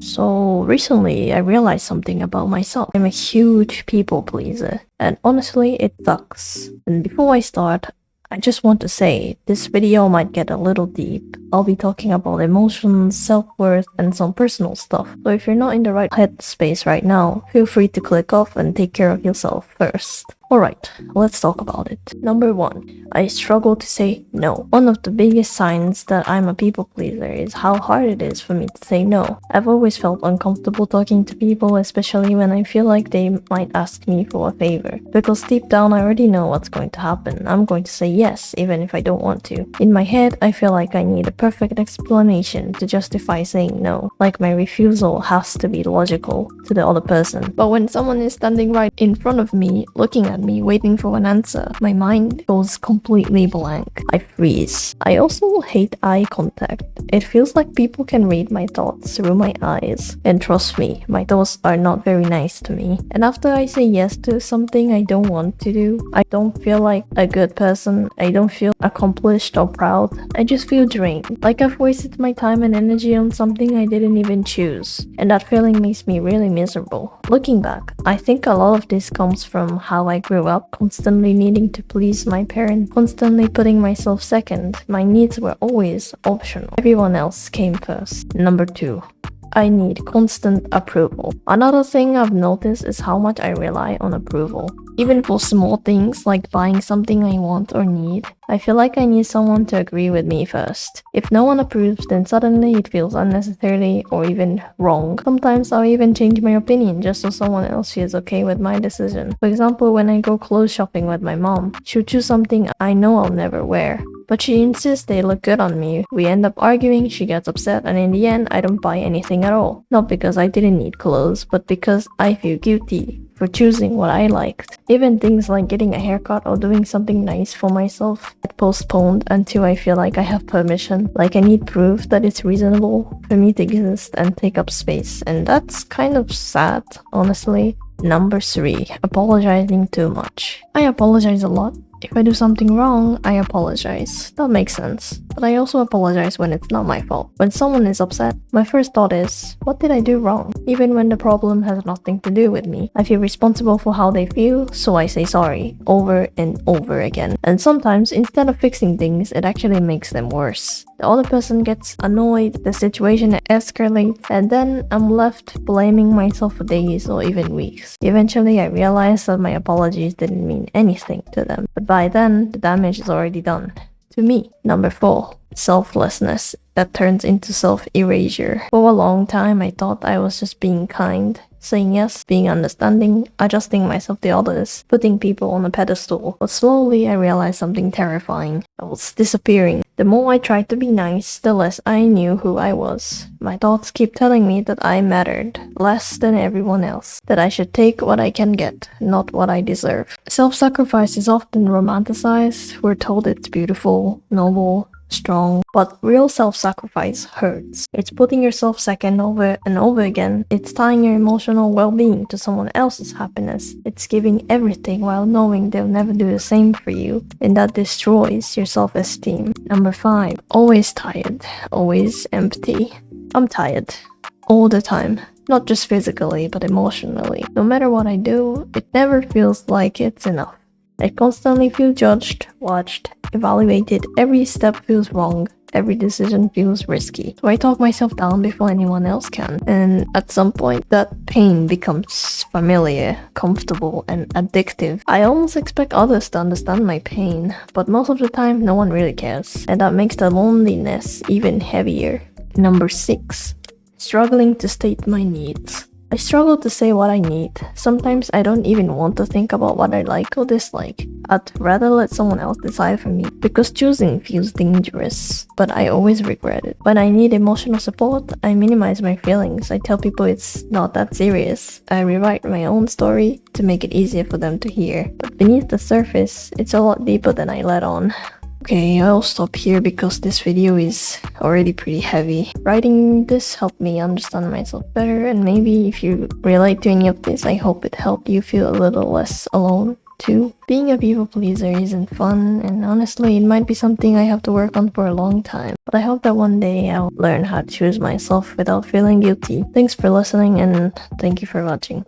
So recently I realized something about myself. I'm a huge people pleaser, and honestly it sucks. And before I start, I just want to say this video might get a little deep. I'll be talking about emotions, self-worth, and some personal stuff. So if you're not in the right headspace right now, feel free to click off and take care of yourself first. Alright, let's talk about it. Number 1. I struggle to say no. One of the biggest signs that I'm a people pleaser is how hard it is for me to say no. I've always felt uncomfortable talking to people, especially when I feel like they might ask me for a favor. Because deep down I already know what's going to happen. I'm going to say yes, even if I don't want to. In my head, I feel like I need a perfect explanation to justify saying no. Like my refusal has to be logical to the other person. But when someone is standing right in front of me, looking at me, waiting for an answer, my mind goes completely blank. I freeze. I also hate eye contact. It feels like people can read my thoughts through my eyes. And trust me, my thoughts are not very nice to me. And after I say yes to something I don't want to do, I don't feel like a good person. I don't feel accomplished or proud. I just feel drained. Like I've wasted my time and energy on something I didn't even choose. And that feeling makes me really miserable. Looking back, I think a lot of this comes from how I grew up, constantly needing to please my parents, constantly putting myself second. My needs were always optional. Everyone else came first. Number 2. I need constant approval. Another thing I've noticed is how much I rely on approval. Even for small things like buying something I want or need, I feel like I need someone to agree with me first. If no one approves, then suddenly it feels unnecessary or even wrong. Sometimes I'll even change my opinion just so someone else feels okay with my decision. For example, when I go clothes shopping with my mom, she'll choose something I know I'll never wear. But she insists they look good on me. We end up arguing, she gets upset, and in the end, I don't buy anything at all. Not because I didn't need clothes, but because I feel guilty for choosing what I liked. Even things like getting a haircut or doing something nice for myself get postponed until I feel like I have permission. Like I need proof that it's reasonable for me to exist and take up space. And that's kind of sad, honestly. Number 3. Apologizing too much. I apologize a lot. If I do something wrong, I apologize. That makes sense. But I also apologize when it's not my fault. When someone is upset, my first thought is, what did I do wrong? Even when the problem has nothing to do with me. I feel responsible for how they feel, so I say sorry over and over again. And sometimes, instead of fixing things, it actually makes them worse. The other person gets annoyed, the situation escalates, and then I'm left blaming myself for days or even weeks. Eventually, I realized that my apologies didn't mean anything to them. But by then, the damage is already done. To me. Number 4. Selflessness that turns into self-erasure. For a long time, I thought I was just being kind, saying yes, being understanding, adjusting myself to others, putting people on a pedestal. But slowly, I realized something terrifying. I was disappearing. The more I tried to be nice, the less I knew who I was. My thoughts keep telling me that I mattered less than everyone else, that I should take what I can get, not what I deserve. Self-sacrifice is often romanticized. We're told it's beautiful, noble, strong, but real self-sacrifice hurts. It's putting yourself second over and over again. It's tying your emotional well-being to someone else's happiness. It's giving everything while knowing they'll never do the same for you, and that destroys your self-esteem. Number 5. Always tired, always empty. I'm tired. All the time. Not just physically, but emotionally. No matter what I do, it never feels like it's enough. I constantly feel judged, watched, evaluated. Every step feels wrong. Every decision feels risky. So I talk myself down before anyone else can. And at some point, that pain becomes familiar, comfortable, and addictive. I almost expect others to understand my pain, but most of the time, no one really cares. And that makes the loneliness even heavier. Number 6. Struggling to state my needs. I struggle to say what I need. Sometimes I don't even want to think about what I like or dislike. I'd rather let someone else decide for me because choosing feels dangerous, but I always regret it. When I need emotional support, I minimize my feelings. I tell people it's not that serious. I rewrite my own story to make it easier for them to hear. But beneath the surface, it's a lot deeper than I let on. Okay, I'll stop here because this video is already pretty heavy. Writing this helped me understand myself better, and maybe if you relate to any of this, I hope it helped you feel a little less alone. too. Being a people pleaser isn't fun, and honestly, it might be something I have to work on for a long time. But I hope that one day I'll learn how to choose myself without feeling guilty. Thanks for listening, and thank you for watching.